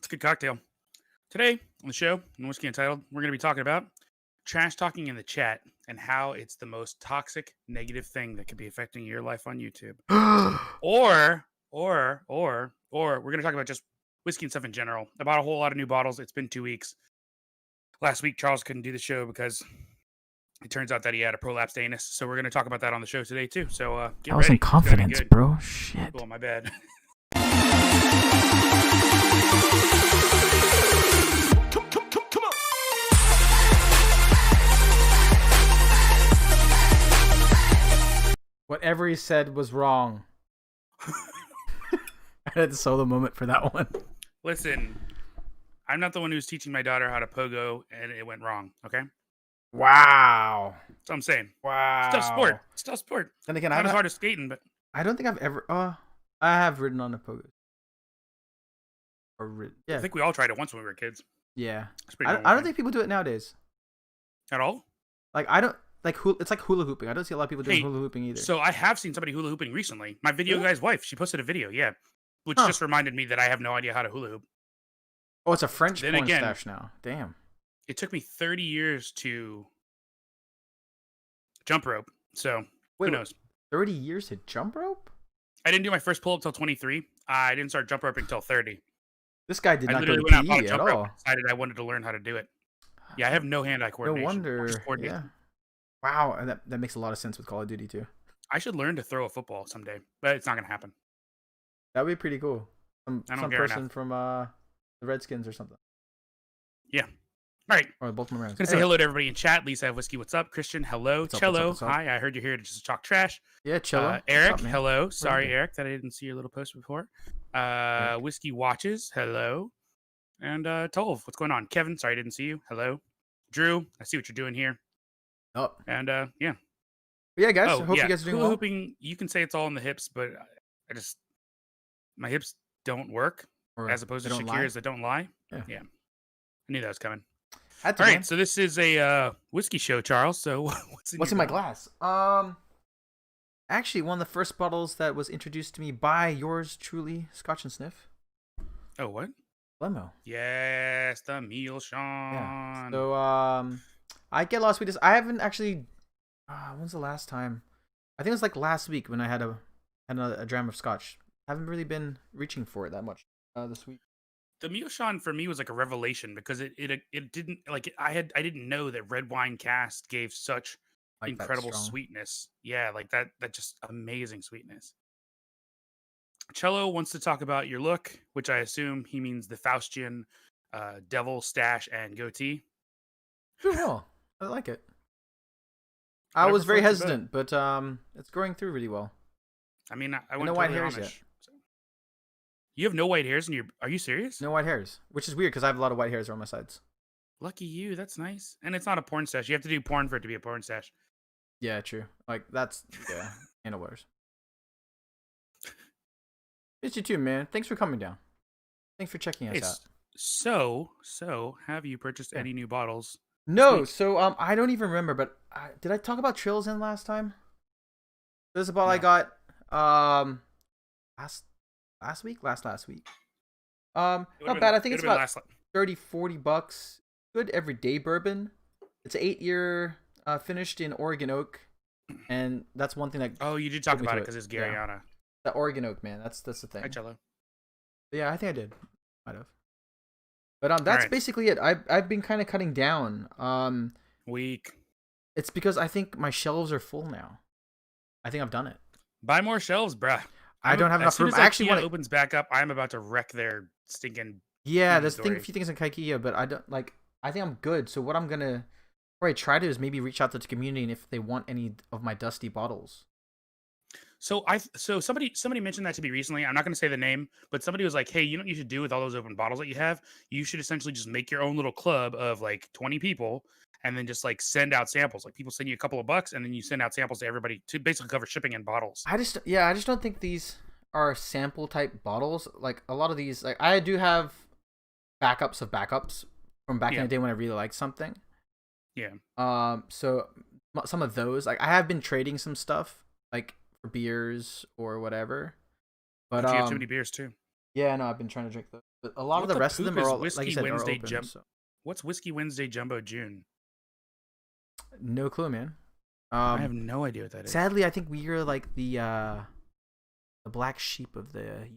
a good cocktail. Today on the show, on Whiskey Untitled, we're going to be talking about trash talking in the chat and how it's the most toxic, negative thing that could be affecting your life on YouTube. Or we're going to talk about just whiskey and stuff in general. I bought a whole lot of new bottles. It's been 2 weeks. Last week, Charles couldn't do the show because it turns out that he had a prolapsed anus. So we're going to talk about that on the show today too. So get I was ready. in confidence, bro. Shit. Oh, my bad. Whatever he said was wrong. I had to solo moment for that one. Listen, I'm not the one who's teaching my daughter how to pogo, and it went wrong. Okay, Wow. that's what I'm saying. Wow. It's tough sport. It's tough sport. Then again, Not as hard as skating, but I don't think I've ever. I have ridden on a pogo. Yeah. I think we all tried it once when we were kids. Yeah. It's pretty I normal don't thing. think people do it nowadays. At all. Like I don't like it's like hula hooping. I don't see a lot of people doing Hey, hula hooping either. So I have seen somebody hula hooping recently. My video Really? guy's wife, she posted a video, yeah, which Huh. just reminded me that I have no idea how to hula hoop. Oh, it's a French Then porn again- stash now. Damn. It took me 30 years to jump rope, so Wait, who knows? 30 years to jump rope? I didn't do my first pull up till 23. I didn't start jump roping until 30. This guy did I not go literally to went out and bought a PE at jump rope all. and decided I wanted to learn how to do it. Yeah, I have no hand-eye No coordination. wonder. Just coordination. Yeah. Wow, and that makes a lot of sense with Call of Duty too. I should learn to throw a football someday, but it's not going to happen. That would be pretty cool. I don't Some care person enough. from the Redskins or something. Yeah. All right. Or the Baltimore Ravens. I'm going to say hello to everybody in chat. Lisa have whiskey. What's up? Christian, hello. What's up, Cello, what's up? hi. I heard you're here to just talk trash. Yeah, Cello. Eric, What's up, man? hello. Sorry, you? Eric, that I didn't see your little post before. Eric. Whiskey watches, hello. And Tolv, what's going on? Kevin, sorry I didn't see you. Hello. Drew, I see what you're doing here. Oh. And yeah. Yeah, guys. Oh, Hope yeah. you guys are doing Hula well. hooping, you can say it's all in the hips, but my hips don't work Or as opposed they to don't lie. Shakira's that don't lie. Yeah. I knew that was coming. Had to, All right, man. so this is a whiskey show, Charles. So What's in my glass? Actually, one of the first bottles that was introduced to me by yours truly, Scotch and Sniff. Oh, what? Lemo. Yes, the meal, Sean. Yeah. So I get a lot of sweetness. I haven't actually. When's the last time? I think it was like last week when I had a dram of Scotch. I haven't really been reaching for it that much this week. The Mealshan for me was like a revelation because it didn't like I didn't know that red wine cast gave such Like that incredible strong. sweetness. Yeah, like that just amazing sweetness. Cello wants to talk about your look, which I assume he means the Faustian devil stash and goatee. Cool. I like it. I Whatever was very floats your boat. hesitant, but it's going through really well. I mean, I no went white totally hairs Amish, yet. so. You have no white hairs in your. Are you serious? No white hairs, which is weird because I have a lot of white hairs around my sides. Lucky you. That's nice. And it's not a porn stash. You have to do porn for it to be a porn stash. Yeah, true. Like that's handlebars. It's you too, man. Thanks for coming down. Thanks for checking us Hey, out. so have you purchased Yeah. any new bottles? No, week? so I don't even remember, but did I talk about Trills in last time? There's a bottle I No. got last week. It would've Not been- bad. I it think would've it's been about last- 30-40 bucks. Good everyday bourbon. It's an 8-year finished in Oregon oak, and that's one thing that Oh, you did talk me about to it it. because it's Yeah. Garyana. the Oregon oak, man. That's the thing. Hi, Cello. Yeah, I think I did. Might have. But that's Alright. basically it. I've been kind of cutting down. Weak. It's because I think my shelves are full now. I think I've done it. Buy more shelves, bruh. I don't have as enough soon room. As I actually IKEA want to. opens back up, I'm about to wreck their stinking. Yeah, there's inventory. a few things in Kaikia, but I don't like. I think I'm good. So what I'm gonna probably try to do is maybe reach out to the community and if they want any of my dusty bottles. So somebody mentioned that to me recently. I'm not going to say the name, but somebody was like, "Hey, you know what you should do with all those open bottles that you have? You should essentially just make your own little club of like 20 people, and then just like send out samples. Like people send you a couple of bucks, and then you send out samples to everybody to basically cover shipping and bottles." I just don't think these are sample type bottles. Like a lot of these, like I do have backups of backups from back in Yeah. the day when I really liked something. Yeah. So some of those, like I have been trading some stuff, like for beers or whatever. But You have too many beers too. Yeah, no, I've been trying to drink those, but a lot of What the the rest of poop them are is all, like you Whiskey said, are Wednesday open. Jump? So What's Whiskey Wednesday Jumbo June? no clue, man. I have no idea what that is. Sadly, I think we are like the black sheep of the.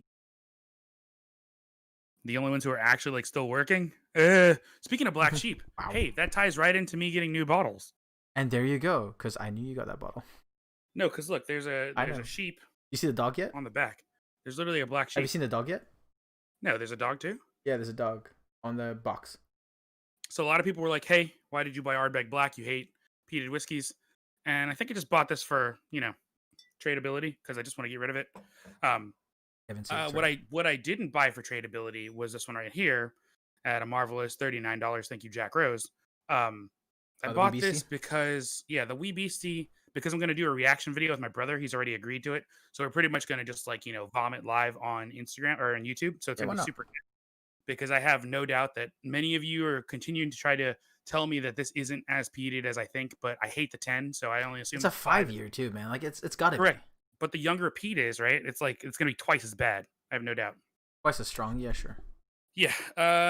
The only ones who are actually like still working. Speaking of black sheep, Wow. hey, that ties right into me getting new bottles. And there you go, because I knew you got that bottle. No, because look, there's a I there's a know. sheep You see the dog yet? on the back. There's literally a black Have you sheep. seen the dog yet? No, there's a dog too. Yeah, there's a dog on the box. So a lot of people were like, "Hey, why did you buy Ardbeg Black? You hate peated whiskeys." And I think I just bought this for tradability because I just want to get rid of it. Um, Haven't seen it. what I didn't buy for tradability was this one right here at a marvelous $39. Thank you, Jack Rose. I Oh, the wee bought this beastie. because the wee beastie, because I'm gonna do a reaction video with my brother. He's already agreed to it, so we're pretty much gonna just like vomit live on Instagram or on YouTube. So it's Yeah, gonna why be not? super good because I have no doubt that many of you are continuing to try to tell me that this isn't as peated as I think, but I hate the 10, so I only assume It's a that the 5 is 5 year too, man. Like it's got to be correct. But the younger peat is right. It's like it's gonna be twice as bad. I have no doubt. twice as strong. Yeah, sure. Yeah,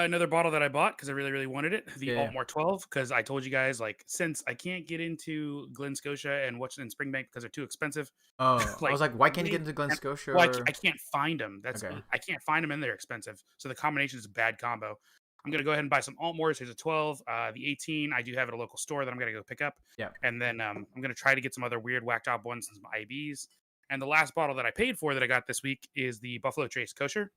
another bottle that I bought because I really, really wanted it. The Yeah. Altmore 12 because I told you guys like since I can't get into Glen Scotia and Washington Springbank because they're too expensive. Oh, I like was like, why can't you way, get into Glen and, Scotia well, or? I can't find them. Okay. I can't find them and they're expensive. So the combination is a bad combo. I'm gonna go ahead and buy some Altmores. Here's a 12. The 18 I do have at a local store that I'm gonna go pick up, Yeah. and then I'm gonna try to get some other weird whacked out ones and some IBs. And the last bottle that I paid for that I got this week is the Buffalo Trace Kosher.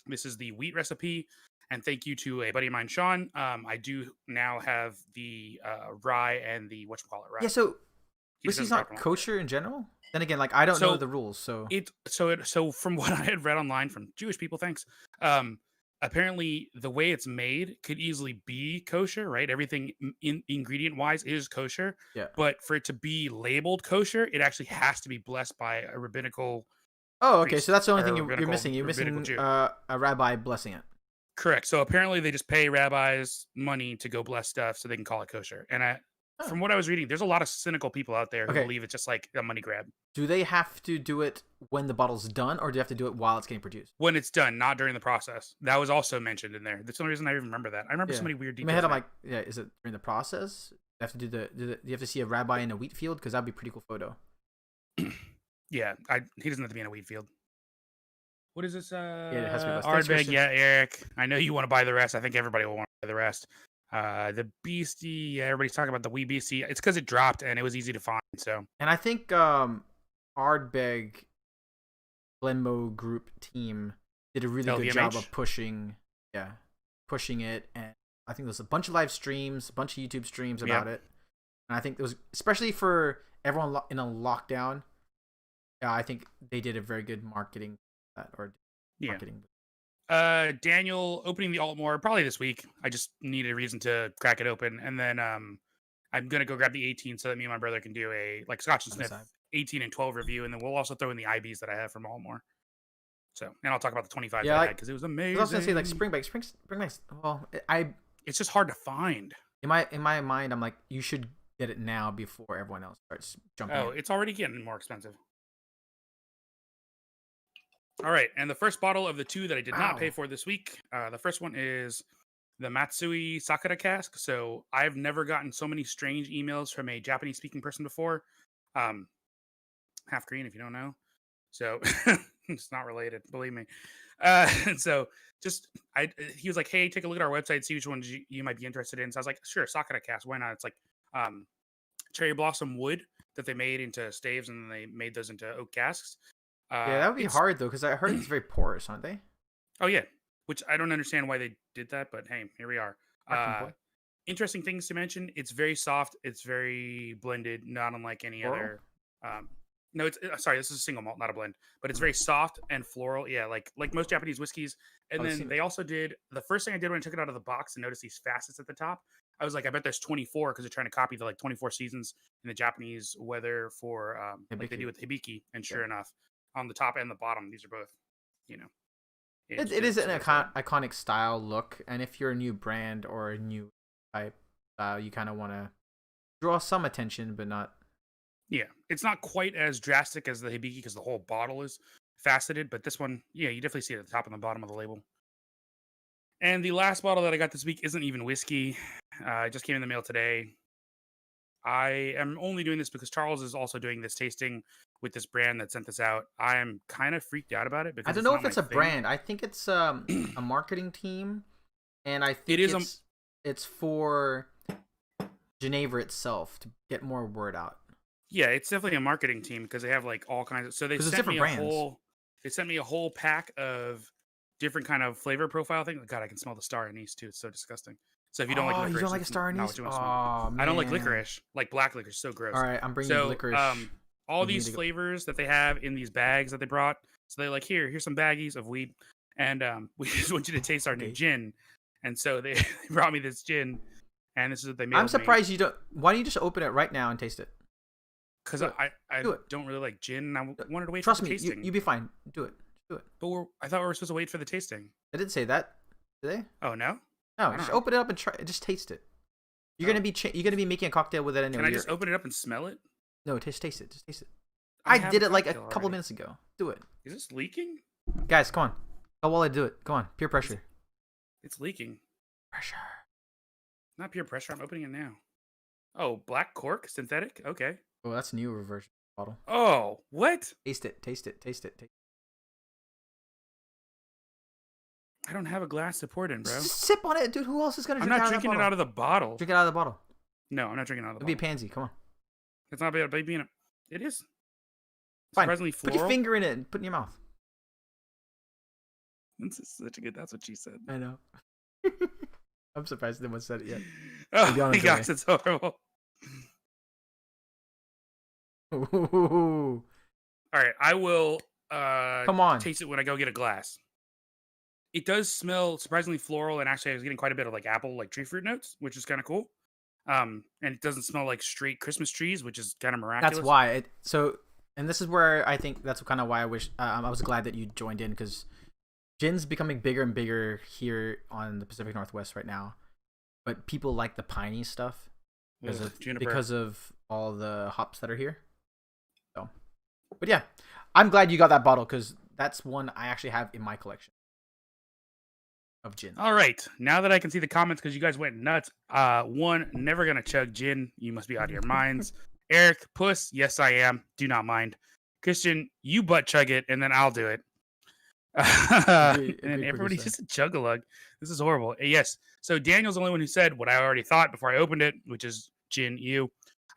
This is the wheat recipe. And thank you to a buddy of mine, Sean. I do now have the rye and the whatchamacallit rye. Yeah. So He just whiskey's doesn't drop not them off yet. kosher in general. Then again, like I don't know So the rules, so so from what I had read online from Jewish people, thanks. Apparently the way it's made could easily be kosher, right? Everything in ingredient wise is kosher, yeah. but for it to be labeled kosher, it actually has to be blessed by a rabbinical Oh, okay. So priest that's the only or thing a you're missing. You're rabbinical missing Jew. a rabbi blessing it. Correct. So apparently they just pay rabbis money to go bless stuff so they can call it kosher. And Oh. from what I was reading, there's a lot of cynical people out there who Okay. believe it's just like a money grab. Do they have to do it when the bottle's done, or do you have to do it while it's getting produced? When it's done, not during the process. That was also mentioned in there. That's the only reason I even remember that. I remember Yeah. so many weird In my details. head, I'm in like, yeah. Is it during the process? You have to do you have to see a rabbi in a wheat field? Because that'd be a pretty cool photo. it. Yeah, he doesn't have to be in a wheat field. What is this? Yeah, it has to be blessed. Thanks, Ardbeg, Christian. yeah, Eric. I know you want to buy the rest. I think everybody will want to buy the rest. The Beastie, yeah, everybody's talking about the wee Beastie. It's because it dropped and it was easy to find. So And I think Ardbeg Glenmo group team did a really good job LVMH? of pushing it, and I think there's a bunch of live streams, a bunch of YouTube streams about it, and I think there was, especially for everyone in a lockdown, I think they did a very good marketing marketing. Daniel opening the Altmore probably this week. I just needed a reason to crack it open, and then I'm gonna go grab the 18 so that me and my brother can do a like Scotch and On the Smith side. 18 and 12 review, and then we'll also throw in the IBs that I have from Altmore. So, and I'll talk about the 25 Yeah, that I like, had because it was 'cause amazing. I was gonna say like Springbank. Well, It's just hard to find. in my mind, I'm like, you should get it now before everyone else starts jumping. Oh, in. it's already getting more expensive. All right, and the first bottle of the two that I did not pay Wow. for this week, the first one is the Matsui Sakura cask. So I've never gotten so many strange emails from a Japanese-speaking person before. Um, half green, if you don't know. So it's not related, believe me. So just he was like, "Hey, take a look at our website, see which ones you might be interested in." So I was like, "Sure, Sakura cask, why not?" It's like um, cherry blossom wood that they made into staves, and then they made those into oak casks. Yeah, that would be It's hard though, because I heard it's very porous, aren't they? Oh yeah, which I don't understand why they did that, but hey, here we are. Marketing ploy. Interesting things to mention. It's very soft. It's very blended, not unlike any Floral? other. Um, no, it's sorry. This is a single malt, not a blend, but it's Mm. very soft and floral. Yeah, like most Japanese whiskeys. And I've then seen they it. also did the first thing I did when I took it out of the box and noticed these facets at the top. I was like, I bet there's 24 because they're trying to copy the like 24 seasons in the Japanese weather for like they Hibiki. do with hibiki. And Yeah. sure enough, on the top and the bottom, these are both, you know, It is an iconic style look, and if you're a new brand or a new type, you kind of want to draw some attention, but not. Yeah, it's not quite as drastic as the Hibiki because the whole bottle is, faceted, but this one, yeah, you definitely see it at the top and the bottom of the label. And the last bottle that I got this week isn't even whiskey. It just came in the mail today. I am only doing this because Charles is also doing this tasting with this brand that sent this out. I am kind of freaked out about it I because don't it's know not if my it's a thing. brand. I think it's a marketing team, and I think It is it's for Geneva itself to get more word out. yeah, it's definitely a marketing team because they have like all kinds of. So they Because it's sent different me a brands. whole. They sent me a whole pack of different kind of flavor profile things. God, I can smell the star anise too. It's so disgusting. So if you don't like Oh, you licorice, don't like a it's star not anise? what you want to smell. Oh I don't like man. licorice, like black licorice. So All gross. right, I'm bringing you So licorice. all You need these to go. flavors that they have in these bags that they brought. So they're like, here's some baggies of weed, and we just want you to taste our new Okay. gin. And so they brought me this gin, and this is what they mailed I'm me. surprised you don't. Why don't you just open it right now and taste it? Because Do it. I Do it. don't really like gin, and I wanted to wait Trust for the me, tasting. you'll be fine. Do it. Do it. But I thought we were supposed to wait for the tasting. I didn't say that. Did they? Oh no! No, I don't just know. open it up and try. Just taste it. You're Oh. gonna be making a cocktail with it anyway. Can I just open it up and smell it? No, just taste it. Just taste it. I I have did a it like a cocktail couple already. minutes ago. Do it, Is this leaking? guys. Come on. Oh, while I do it, come on. Peer pressure. It's leaking. Pressure. Not pure pressure. I'm opening it now. Oh, black cork, synthetic. Okay. Oh, that's a newer version bottle. Oh, what? Taste it. Taste it. Taste it. Taste it. I don't have a glass to pour it in, bro. Sip on it, dude. Who else is gonna I'm drink not out drinking of it that out bottle? of the bottle. Drink it out of the bottle. No, I'm not drinking it out of the It'll be a bottle. pansy. Come on. It's not bad, baby. It is. Fine. Surprisingly Put floral. your finger in it and put it in your mouth. This is such a good. That's what she said. I know. I'm surprised no one said it yet. Oh Maybe I'll my enjoy gosh, it. it's horrible. Ooh. All right, I will Come on. taste it when I go get a glass. It does smell surprisingly floral, and actually I was getting quite a bit of like apple, like tree fruit notes, which is kind of cool. And it doesn't smell like straight Christmas trees, which is kind of miraculous. That's why. And this is where I think that's kind of why I wish I was glad that you joined in, because gin's becoming bigger and bigger here on the Pacific Northwest right now. But people like the piney stuff because of all the hops that are here. So, but yeah, I'm glad you got that bottle because that's one I actually have in my collection of gin. All right, now that I can see the comments because you guys went nuts. One, never gonna chug gin. You must be out of your minds. Eric, puss. Yes, I am. Do not mind. Christian, you butt chug it, and then I'll do it. And then everybody's just a chug-a-lug. This is horrible. Yes. So Daniel's the only one who said what I already thought before I opened it, which is gin.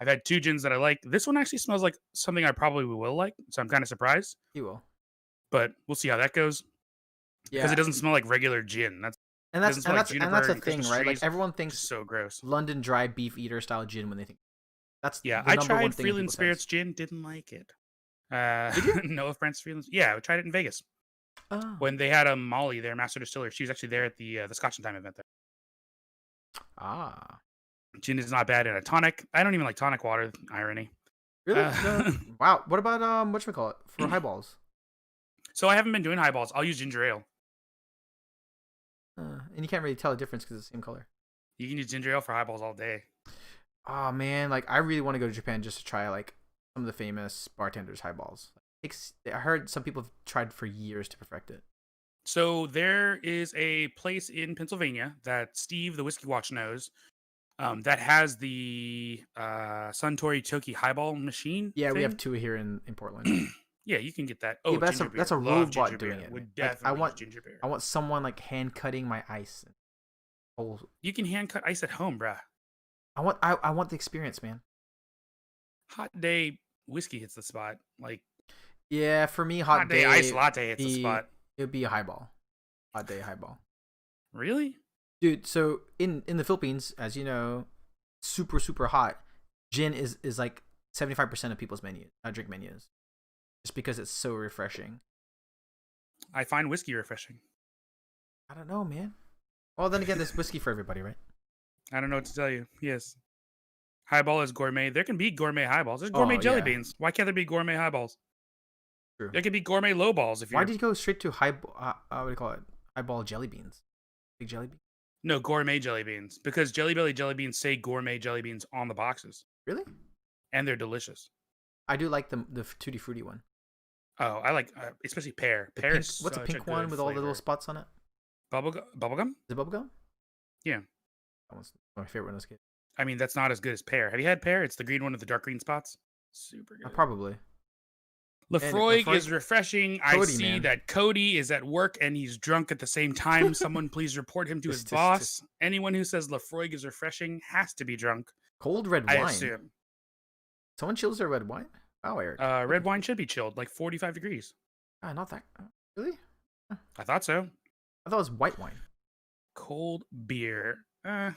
I've had two gins that I like. This one actually smells like something I probably will like, so I'm kind of surprised. You will. But we'll see how that goes. Yeah, Because it doesn't smell like regular gin. That's the thing, Christmas right? Like trees. everyone thinks just so gross. London dry beef eater style gin when they think that's Yeah, the I number one tried thing in Freeland people's Spirits heads. gin, didn't like it. Did you? No offense, Freeland. Yeah, I tried it in Vegas Oh. when they had a Molly, their master distiller. She was actually there at the Scotch and Time event. There, Ah. gin is not bad in a tonic. I don't even like tonic water. Irony. Really? Uh, Wow. What about whatchamacallit for highballs? So I haven't been doing highballs. I'll use ginger ale. And you can't really tell the difference because it's the same color. You can use ginger ale for highballs all day. Oh man, like I really want to go to Japan just to try like some of the famous bartenders' highballs. I heard some people have tried for years to perfect it. So there is a place in Pennsylvania that Steve, the Whiskey Watch, knows that has the Suntory Toki highball machine. Yeah, we thing. have two here in Portland. Yeah, you can get that. Oh, Yeah, but ginger that's a beer. Love robot ginger doing beer. it. Would Like, definitely use ginger beer. I want someone like hand cutting my ice. Whole. You can hand cut ice at home, bruh. I want the experience, man. Hot day whiskey hits the spot. Like Yeah, for me, hot day ice latte hits the spot. It would be a highball. Hot day highball. Really? Dude, so in the Philippines, as you know, super hot. Gin is like 75% of people's drink menus. Just because it's so refreshing. I find whiskey refreshing. I don't know, man. Well, then again, there's whiskey for everybody, right? I don't know what to tell you. Yes. Highball is gourmet. There can be gourmet highballs. There's gourmet jelly beans. Why can't there be gourmet highballs? True. There could be gourmet low balls if you. Why did you go straight to what do you call it? Highball jelly beans. Big jelly beans. No, gourmet jelly beans. Because Jelly Belly jelly beans say gourmet jelly beans on the boxes. Really? And they're delicious. I do like the tutti frutti one. Oh, I like especially pear. The Pear pink. is What's a such a pink one good with all the little flavor. spots on it? Bubblegum? Is it bubblegum? Yeah. That one's my favorite one. As a kid. I mean, that's not as good as pear. Have you had pear? It's the green one with the dark green spots. Super good. Probably. Anyway, Lefroy Lefroy, is refreshing. I Cody, see man. that Cody is at work and he's drunk at the same time. Someone please report him to his boss. Anyone who says Lefroy is refreshing has to be drunk. Cold red I wine. assume. Someone chills their red wine? Oh, Eric. Red wine should be chilled, like 45 degrees. Not that. Really? I thought so. I thought it was white wine. Cold beer. Am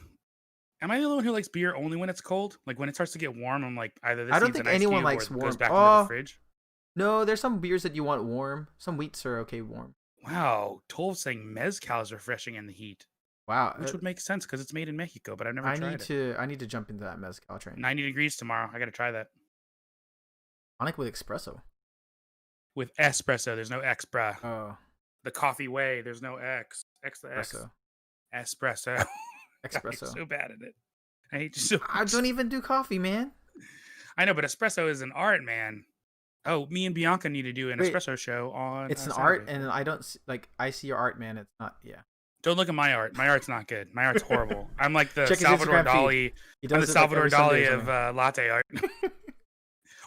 I the only one who likes beer only when it's cold? Like when it starts to get warm, I'm like either this I don't needs think an ice anyone cube likes or it warm. goes back into the fridge. No, there's some beers that you want warm. Some wheats are okay warm. Wow, Tol's saying mezcal is refreshing in the heat. Wow, Which would make sense because it's made in Mexico, but I've never tried it. I need to jump into that mezcal train. 90 degrees tomorrow. I got to try that. Tonic with espresso. With espresso, there's no X, bruh. Oh. The coffee way, there's no X. X the X. Espresso. Espresso. I'm so bad at it. I hate you so much. I don't even do coffee, man. I know, but espresso is an art, man. Oh, me and Bianca need to do an espresso show on. It's an art, and I don't like. I see your art, man. It's not. Yeah. Don't look at my art. My art's not good. My art's horrible. I'm like the Check Salvador Dali. I'm the Salvador Dali of latte art.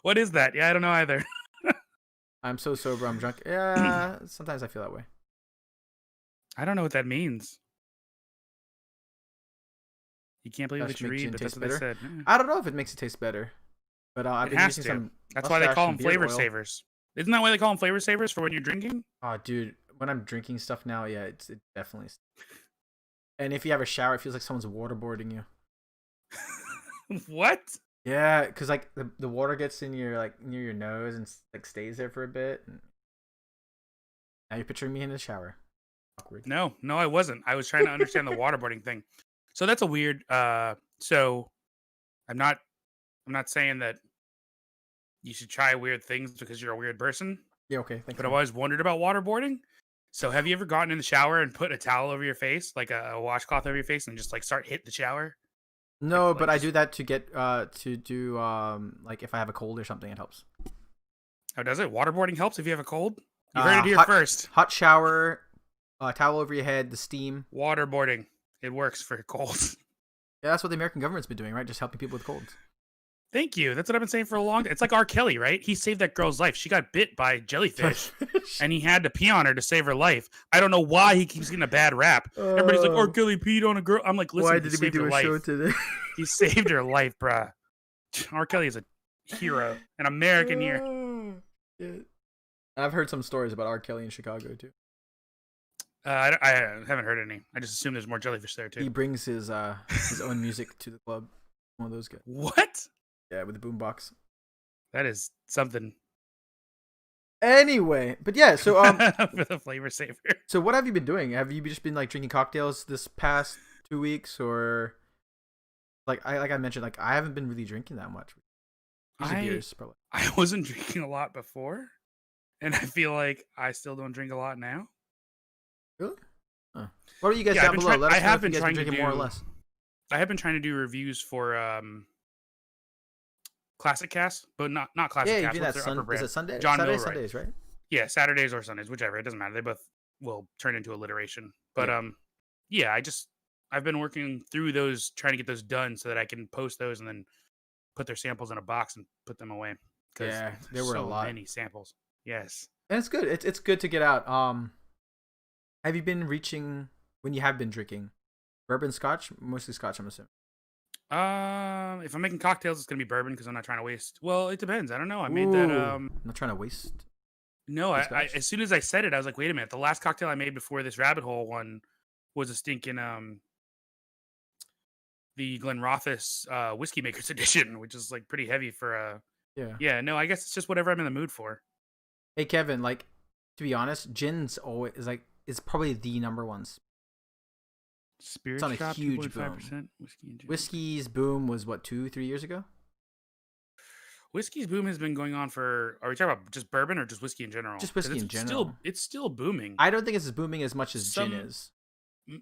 What is that? Yeah, I don't know either. I'm so sober. I'm drunk. Yeah, sometimes I feel that way. I don't know what that means. You can't believe what you read, but that's what they said. I don't know if it makes it taste better, but I've been using some. That's why they call them flavor savers. Isn't that why they call them flavor savers for when you're drinking? Oh, dude, when I'm drinking stuff now, yeah, it definitely. And if you have a shower, it feels like someone's waterboarding you. What? Yeah, because like the water gets in your like near your nose and like stays there for a bit. And now you're picturing me in the shower. Awkward. No, I wasn't. I was trying to understand the waterboarding thing. So that's a weird. So I'm not saying that you should try weird things because you're a weird person. Yeah, okay. Thanks. But I've always wondered about waterboarding. So have you ever gotten in the shower and put a towel over your face, like a washcloth over your face, and just like start hit the shower? No, but I do that to get to do like if I have a cold or something, it helps. Oh, does it? Waterboarding helps if you have a cold? You heard it here first. Hot shower, towel over your head, the steam. Waterboarding. It works for colds. Yeah, that's what the American government's been doing, right? Just helping people with colds. Thank you. That's what I've been saying for a long time. It's like R. Kelly, right? He saved that girl's life. She got bit by jellyfish, and he had to pee on her to save her life. I don't know why he keeps getting a bad rap. Everybody's like, R. Kelly peed on a girl. I'm like, listen, why did we do a show today? He saved her life, bruh. R. Kelly is a hero, an American hero. I've heard some stories about R. Kelly in Chicago, too. I haven't heard any. I just assume there's more jellyfish there, too. He brings his own music to the club. One of those guys. What? Yeah, with the boombox. That is something. Anyway, but yeah, so for the flavor saver. So what have you been doing? Have you just been like drinking cocktails this past 2 weeks, or like I mentioned, like I haven't been really drinking that much. Beers, probably. I wasn't drinking a lot before, and I feel like I still don't drink a lot now. Really? What are you guys down below? Let us know if you guys been drinking more or less. I have been trying to do reviews for Classic Cast, but not Classic Cast. Yeah, you do that. Is it Sunday? John Saturdays, Millwright. Sundays, right? Yeah, Saturdays or Sundays, whichever. It doesn't matter. They both will turn into alliteration. But yeah, I've been working through those, trying to get those done so that I can post those and then put their samples in a box and put them away. Yeah, there were a lot. Many samples. Yes, and it's good. It's good to get out. Have you been reaching when you have been drinking bourbon, Scotch? Mostly Scotch, I'm assuming. If I'm making cocktails, it's gonna be bourbon because I'm not trying to waste. Well, it depends. I don't know. I made that. I'm not trying to waste. No, I as soon as I said it, I was like, wait a minute. The last cocktail I made before this rabbit hole one was a stinking the Glenrothes Whiskey Makers edition, which is like pretty heavy for yeah. No, I guess it's just whatever I'm in the mood for. Hey Kevin, like to be honest, gin's always is probably the number one. Spirit it's on a huge 5% whiskey and gin. Whiskey's boom was what 2-3 years ago. Whiskey's boom has been going on for. Are we talking about just bourbon or just whiskey in general? Just whiskey in general. It's still booming. I don't think it's as booming as much as gin is.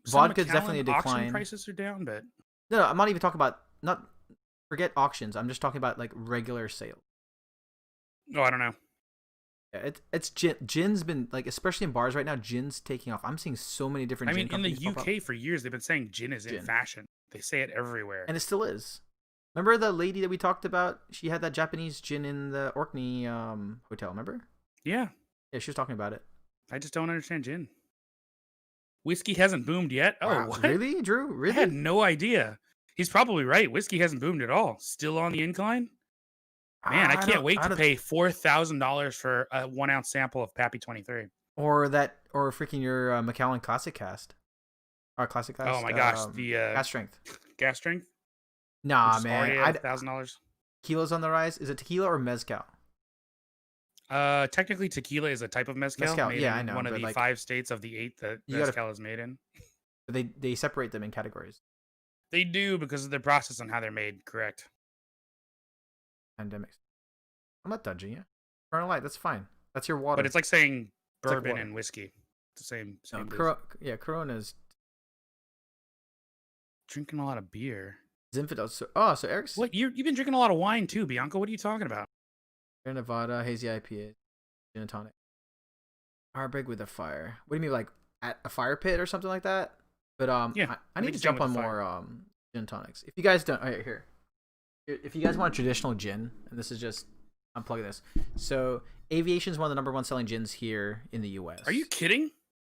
Vodka's definitely a decline. Auction prices are down, but no, I'm not even talking about forget auctions. I'm just talking about like regular sales. Oh, I don't know. Yeah, it's gin. Gin's been like, especially in bars right now. Gin's taking off. I'm seeing so many different I gin mean, in the companies pop up. UK for years, they've been saying gin is in Gin, fashion. They say it everywhere. and it still is. Remember the lady that we talked about? She had that Japanese gin in the Orkney hotel. Remember? Yeah, Yeah, she was talking about it. I just don't understand gin. Whiskey hasn't boomed yet. Oh, Wow, what? really, Drew? I had Really? no idea. He's probably right. Whiskey hasn't boomed at all. Still on the incline? Man, I I can't don't. wait I to don't. pay $4,000 for a 1 ounce sample of Pappy 23. Or freaking your Macallan Classic Cast. Or Classic Oh Cast. my gosh, the Gas strength. gas strength, which Nah, is man. already at $1,000. Tequila's on the rise. Is it tequila or mezcal? Technically, tequila is a type of mezcal, Mezcal. made Yeah, I in know, one of but the like 5 states of the 8 that you gotta. mezcal is made in. They separate them in categories. They do because of their process on how they're made. Correct. Pandemics. I'm not judging you. Burn a light. That's fine. That's your water. But it's like saying It's like bourbon water. and whiskey. It's the same. No, Same. Booze. yeah, Corona's Drinking a lot of beer. Zinfandel. So Eric's What you've been drinking a lot of wine too, Bianca? What are you talking about? Sierra Nevada, hazy IPA, gin and tonic. Heartbreak with a fire. What do you mean, like at a fire pit or something like that? But Yeah, I make need to it jump with on the fire. more gin and tonics. If you guys don't, right here. If you guys want traditional gin, and this is just I'm plugging this. So Aviation is one of the #1 selling gins here in the U.S. Are you kidding?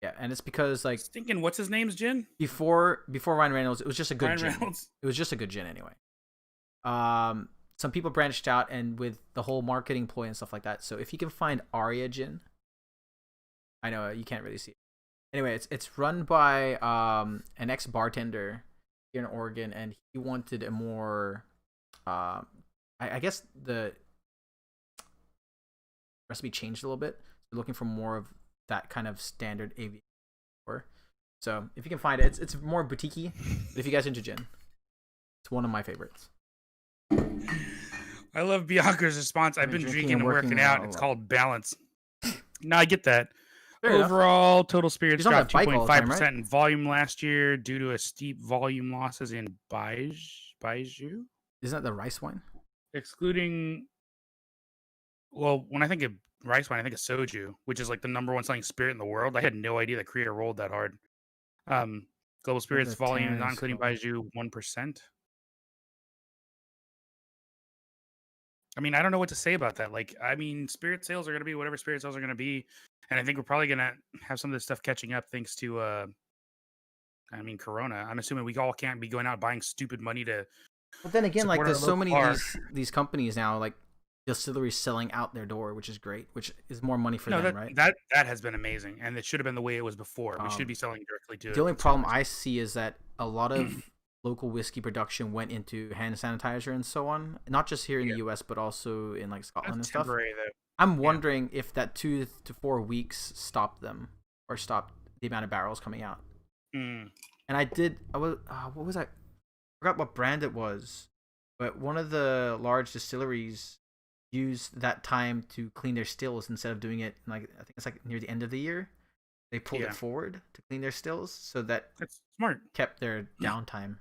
Yeah, and it's because like Thinking, what's his name's gin? before Ryan Reynolds, it was just a good Ryan gin. Reynolds. It was just a good gin anyway. Some people branched out and with the whole marketing ploy and stuff like that. So if you can find Aria gin, I know you can't really see it. Anyway, it's run by an ex bartender here in Oregon, and he wanted a more, I guess the recipe changed a little bit. So looking for more of that kind of standard aviation. So if you can find it, it's more boutiquey. But if you guys are into gin, it's one of my favorites. I love Bianca's response. I've been drinking and working out. It's called balance. No, I get that. Fair enough. Overall, total spirits He's on dropped that bike all the time, 2.5% right? in volume last year due to a steep volume losses in Baijiu. Isn't that the rice wine? Excluding, well, when I think of rice wine, I think of soju, which is like the #1 selling spirit in the world. I had no idea that Korea rolled that hard. Global spirits the volume, tannin not is including called. Baijiu, 1%. I mean, I don't know what to say about that. Like, I mean, spirit sales are going to be whatever spirit sales are going to be. And I think we're probably going to have some of this stuff catching up thanks to, I mean, Corona. I'm assuming we all can't be going out buying stupid money to But then again, like support our there's so local many bar. of these companies now, like distilleries selling out their door, which is great, which is more money for No, them, that, right? that has been amazing. And it should have been the way it was before. We should be selling directly to The only problem consumers. I see is that a lot of local whiskey production went into hand sanitizer and so on, not just here in the US, but also in like Scotland and That's stuff. temporary, though. I'm wondering if that 2 to 4 weeks stopped them or stopped the amount of barrels coming out. Mm. And what was I forgot what brand it was, but one of the large distilleries used that time to clean their stills instead of doing it like I think it's like near the end of the year. They pulled it forward to clean their stills, so that That's smart. kept their downtime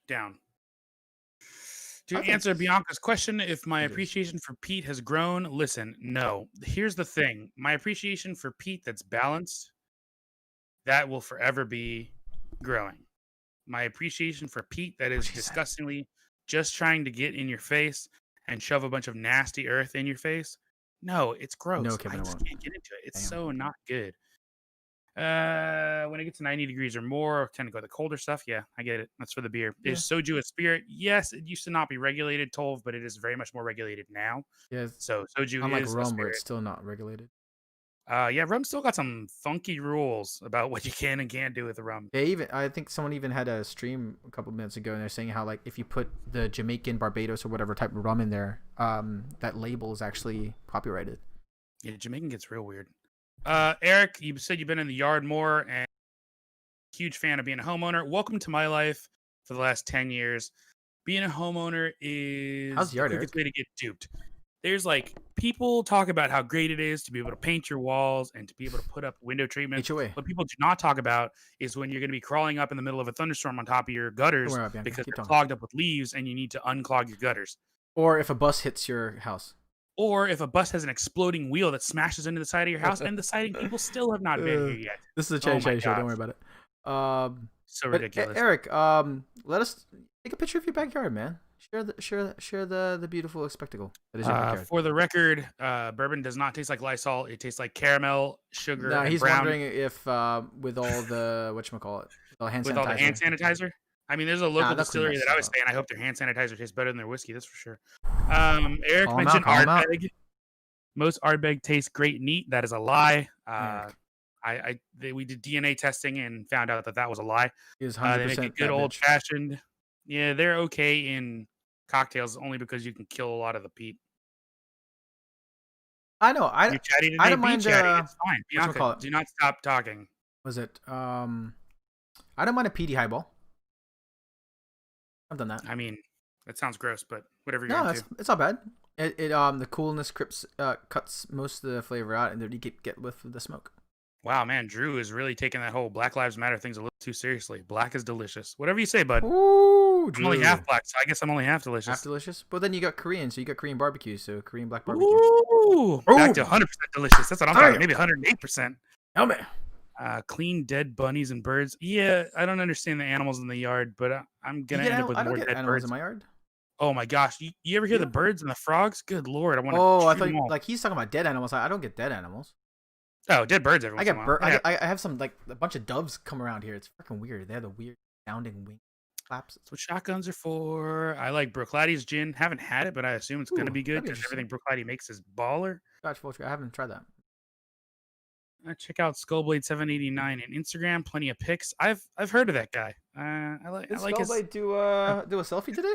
Down. To I think answer s- Bianca's question, if my it is. appreciation for Pete has grown, listen, no. Here's the thing. My appreciation for Pete that's balanced, that will forever be growing. My appreciation for Pete that is she said. disgustingly just trying to get in your face and shove a bunch of nasty earth in your face. No, it's gross. No, Kevin, I I just won't. can't get into it. It's Damn. so not good. When it gets to 90 degrees or more, tend to go to the colder stuff. Yeah, I get it. That's for the beer. Yeah. Is soju a spirit? Yes, it used to not be regulated, Tolv, but it is very much more regulated now. Yeah, So soju unlike is a rum, where spirit. it's still not regulated. Yeah, rum still got some funky rules about what you can and can't do with the rum. I think someone even had a stream a couple minutes ago, and they're saying how like if you put the Jamaican, Barbados, or whatever type of rum in there, that label is actually copyrighted. Yeah, Jamaican gets real weird. Eric, you said you've been in the yard more and huge fan of being a homeowner. Welcome to my life for the last 10 years. Being a homeowner is How's the yard, the quickest Eric? way to get duped. There's like people talk about how great it is to be able to paint your walls and to be able to put up window treatment. HOA. What people do not talk about is when you're going to be crawling up in the middle of a thunderstorm on top of your gutters Don't worry about Bianca. because Keep they're talking. clogged up with leaves and you need to unclog your gutters. Or if a bus hits your house. or if a bus has an exploding wheel that smashes into the side of your house, and the sighting people still have not been here yet. This is a Oh chatty my chatty show. Don't worry gosh, about it. so But ridiculous. Eric, let us take a picture of your backyard, man. Share the beautiful spectacle that is your backyard. For the record, bourbon does not taste like Lysol. It tastes like caramel, sugar, No, and he's brown. wondering if with all the whatchamacallit, all hand With sanitizer. all the hand sanitizer. I mean, there's a local they'll clean distillery that I was stuff saying. I hope their hand sanitizer tastes better than their whiskey. That's for sure. Eric Call him out, mentioned call him out. Ardbeg. Most Ardbeg tastes great neat. That is a lie. Eric. We did DNA testing and found out that was a lie. He is They 100% make a that good old bitch. fashioned. Yeah, they're okay in cocktails only because you can kill a lot of the peat. I know. You're chatty I today. don't Be mind. chatty. It's fine. Bianca, Whatchamacallit? do not stop talking. Was it? I don't mind a peaty highball. I've done that. I mean, that sounds gross, but whatever you're No, into. it's not bad. It the coolness cuts most of the flavor out, and then you get with the smoke. Wow, man, Drew is really taking that whole Black Lives Matter things a little too seriously. Black is delicious. Whatever you say, bud. Ooh, I'm only half black, so I guess I'm only half delicious. Half delicious. But then you got Korean, so you got Korean barbecue, so Korean black barbecue. Ooh, back to 100% delicious. That's what I'm talking. Maybe 108%. Helmet. Clean dead bunnies and birds. Yeah, I don't understand the animals in the yard, but I'm gonna end up with more dead animals birds in my yard. Oh my gosh, you ever hear the birds and the frogs? Good lord, I want to. Oh, I thought like he's talking about dead animals. I don't get dead animals. Oh, dead birds every once in a while. I have some like a bunch of doves come around here. It's freaking weird. They have the weird sounding wing flaps. That's what shotguns are for. I like Brookladdy's gin. Haven't had it, but I assume it's gonna be good because everything Brookladdy makes is baller. Scotch Vulture. I haven't tried that. Check out Skullblade 789 on Instagram. Plenty of pics. I've heard of that guy. I like Skullblade do a selfie today?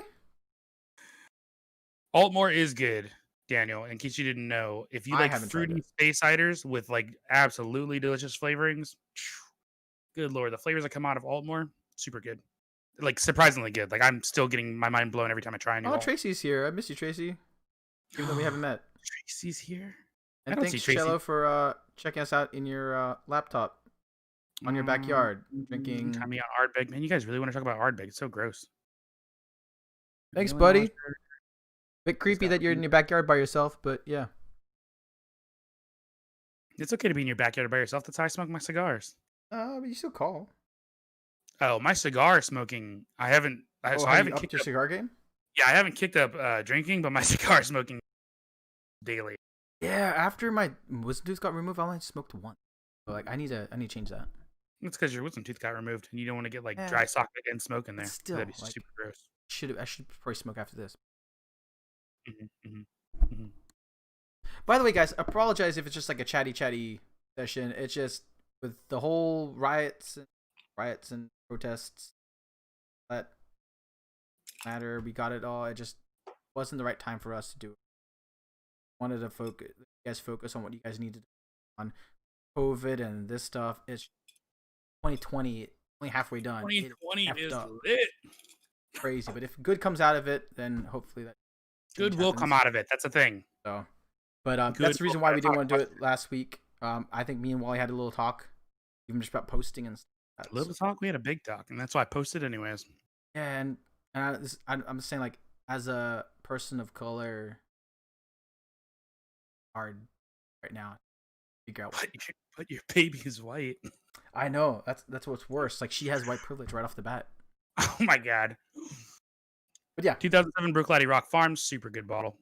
Altmore is good, Daniel. In case you didn't know, if you like fruity space ciders with like absolutely delicious flavorings, good lord, the flavors that come out of Altmore, super good. Like surprisingly good. Like I'm still getting my mind blown every time I try a new. Oh, Tracy's here. I miss you, Tracy. Even though we haven't met. Tracy's here. And thanks, Cello, for checking us out in your laptop on your backyard, drinking. Time me on Ardbeg. Man, you guys really want to talk about Ardbeg? It's so gross. Thanks, buddy. Bit creepy that you're in your backyard by yourself, but yeah. It's okay to be in your backyard by yourself. That's how I smoke my cigars. But you still call. Oh, my cigar smoking. I haven't. So I haven't kicked your cigar game. Yeah, I haven't kicked up drinking, but my cigar smoking daily. Yeah, after my wisdom tooth got removed, I only smoked once. So, like, I need to change that. That's because your wisdom tooth got removed, and you don't want to get like dry socket and smoke in there. Still, that'd be like, super gross. I should probably smoke after this. Mm-hmm. By the way, guys, apologize if it's just like a chatty session. It's just with the whole riots and protests that matter. We got it all. It just wasn't the right time for us to do it. Wanted to focus on what you guys needed on COVID and this stuff. It's 2020, only halfway done. 2020 is lit. Crazy, but if good comes out of it, then hopefully that good will come out of it. That's the thing. So, but that's the reason why we didn't want to do it last week. I think me and Wally had a little talk, even just about posting and stuff. A little talk. We had a big talk, and that's why I posted anyways. Yeah, and I'm saying, like, as a person of color, hard right now to figure out. But your baby is white. I know. That's what's worse. Like, she has white privilege right off the bat. Oh my god. But yeah, 2007 Brookladdy Rock Farms, super good bottle.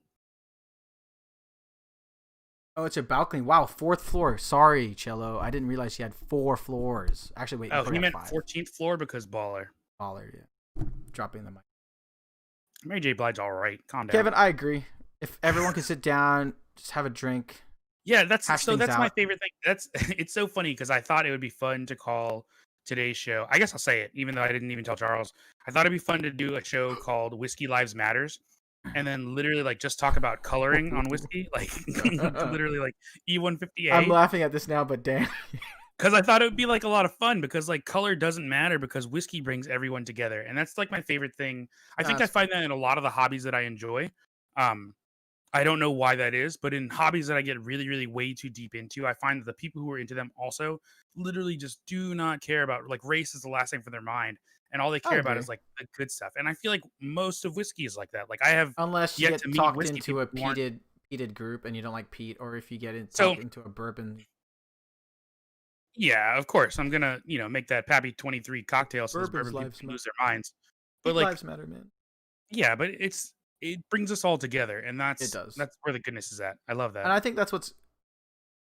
Oh, it's a balcony. Wow, 4th floor. Sorry, Cello. I didn't realize she had 4 floors. Actually, wait. Oh, he meant 14th floor because baller. Baller, yeah. Dropping the mic. Mary J. Blige's all right. Calm down. Kevin, I agree. If everyone can sit down, just have a drink. Yeah, that's my favorite thing. It's so funny because I thought it would be fun to call today's show. I guess I'll say it, even though I didn't even tell Charles. I thought it'd be fun to do a show called Whiskey Lives Matters, and then literally like just talk about coloring on whiskey, like literally like E150A. I'm laughing at this now, but damn. Because I thought it would be like a lot of fun because like color doesn't matter because whiskey brings everyone together, and that's like my favorite thing. I think I find that in a lot of the hobbies that I enjoy. I don't know why that is, but in hobbies that I get really, really way too deep into, I find that the people who are into them also literally just do not care about, like, race is the last thing for their mind, and all they care about is like the good stuff. And I feel like most of whiskey is like that. Like I have unless you get talked into a heated group and you don't like peat, or if you get So into a bourbon. yeah, of course, I'm gonna make that Pappy 23 cocktail so those Bourbon's bourbon people lives can matter. lose their minds. But Peat like, lives matter, man. yeah, but it brings us all together, and It that's does. that's where the goodness is at. I love And that. I think that's what's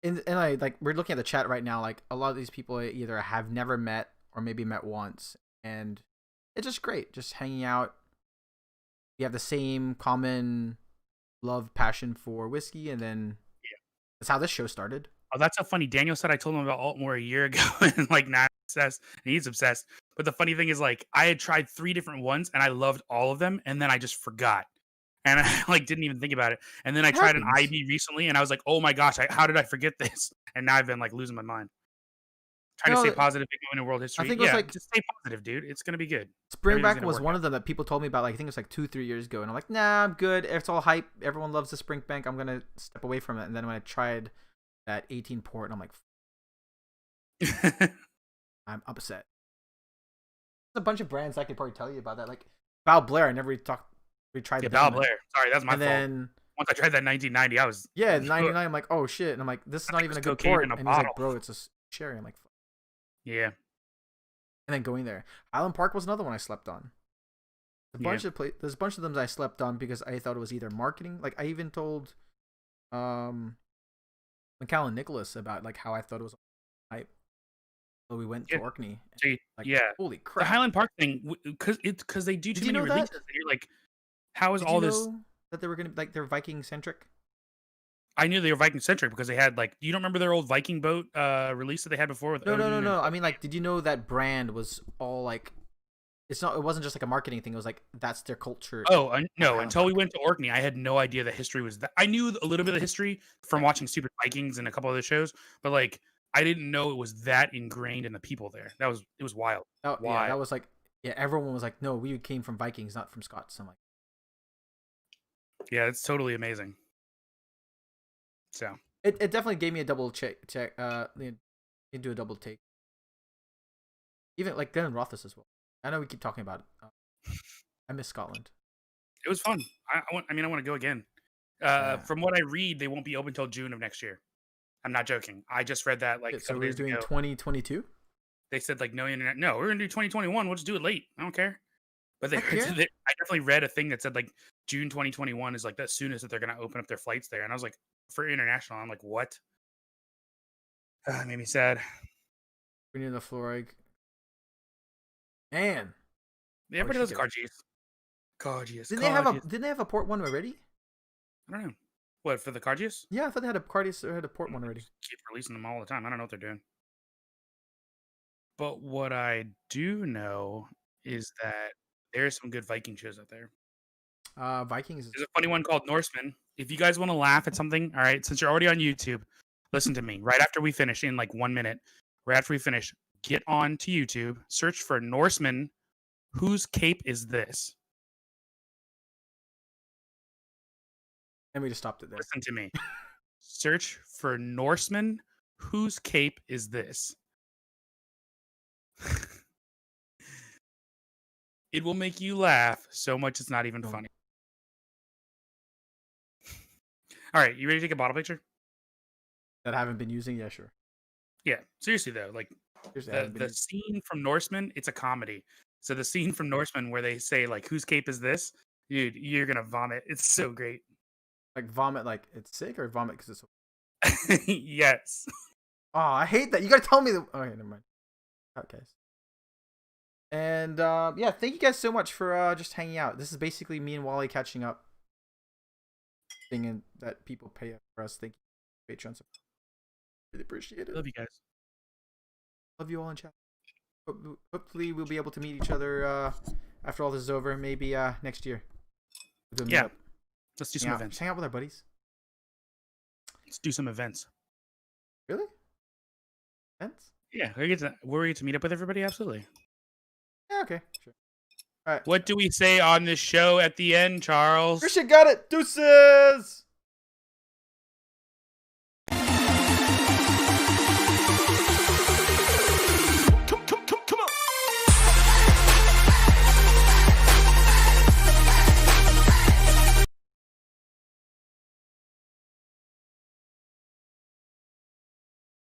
and I like we're looking at the chat right now, like a lot of these people either have never met or maybe met once, and it's just great just hanging out. You have the same common love passion for whiskey, and then that's how this show started. Oh, that's so funny. Daniel said I told him about Altmore a year ago, and like now obsessed, and he's obsessed. But the funny thing is, like, I had tried 3 different ones, and I loved all of them, and then I just forgot, and I like didn't even think about it. And then I It tried an happens. IB recently, and I was like, oh my gosh, how did I forget this? And now I've been like losing my mind. Trying to stay No, positive, big moment in world I history. think it was Yeah, like just stay positive, dude. It's gonna be good. Everything's Springbank gonna was work one out. of them that people told me about. Like I think it was like 2-3 years ago, and I'm like, nah, I'm good. It's all hype. Everyone loves the Springbank. I'm gonna step away from it. And then when I tried that 18 port, and I'm like, I'm upset. There's a bunch of brands I could probably tell you about that. Like Val Blair, I never really tried Yeah, them. Bal Blair. Sorry, that's my And fault. then Once I tried that 1990, I was yeah, 99. I'm like, oh shit. And I'm like, this is I not think it even was a good cocaine port. in a And he's like, bottle. bro, it's a sherry. I'm like, fuck. Yeah, And then going there, Highland Park was another one I slept on. There's a bunch of them that I slept on because I thought it was either marketing. Like I even told um McCall Nicholas about like how I thought it was hype. So we went to yeah. Orkney. So Like yeah, holy the crap! Highland Park thing, because they do Did too you many know that? releases. And you're like, how is Did you all this? know that they were gonna like they're Viking centric? I knew they were Viking centric because they had like, you don't remember their old Viking boat release that they had before with No, no, no, Odin and no. I mean like, did you know that brand was all like? It's not. It wasn't just like a marketing thing. It was like that's their culture at No, Highland until we Park. went to Orkney, I had no idea the history was that. I knew a little bit of the history from Yeah. watching Stupid Vikings and a couple other shows, but like I didn't know it was that ingrained in the people there. It was wild. Oh yeah, Wild. that was like yeah. Everyone was like, no, we came from Vikings, not from Scots. I'm like, Yeah, it's totally amazing. So it definitely gave me a double check. You do a double take. Even like Glenn Rothis as well. I know we keep talking about it. I miss Scotland. it was fun. I mean, I want to go again. Yeah. From what I read, they won't be open until June of next year. I'm not joking. I just read that like a So couple we're days doing ago. 2022. They said like no internet. No, we're gonna do 2021. We'll just do it late. I don't care. But Heck yeah. I definitely read a thing that said like June 2021 is like the soonest that they're gonna open up their flights there. And I was like, for international, I'm like, what? It made me sad. We're near the floor. Man, Yeah, everybody loves Cargies. Cargies. Didn't they have a port one already? I don't know. What, for the Cargies? Yeah, I thought they had a Cardi's or had a port one already. Keep releasing them all the time. I don't know what they're doing. But what I do know is that there's some good Viking shows out there. Vikings. There's a funny one called Norseman. If you guys want to laugh at something, all right, since you're already on YouTube, listen to me. Right after we finish, in like 1 minute, right after we finish, get on to YouTube, search for Norseman. Whose cape is this? And we just stopped it there. Listen to me. Search for Norseman. Whose cape is this? It will make you laugh so much it's not even funny. All right, you ready to take a bottle picture? That I haven't been using? Yeah, sure. Yeah, seriously though, like the scene from Norseman, it's a comedy. So the scene from Norseman where they say like, "Whose cape is this?" Dude, you're gonna vomit. It's so great. Like vomit, like it's sick, or vomit because it's. Yes. Oh, I hate that. You gotta tell me the. Okay, never mind. Okay. And yeah, thank you guys so much for just hanging out. This is basically me and Wally catching up. Thing that people pay for us. Thank you, Patreon support. Really appreciate it. Love you guys. Love you all in chat. Hopefully, we'll be able to meet each other after all this is over. Maybe next year. Yeah. Let's do some events. Hang out with our buddies. Let's do some events. Really? Events? Yeah, we get to meet up with everybody. Absolutely. Yeah. Okay. Sure. All right. What do we say on this show at the end, Charles? Christian got it. Deuces.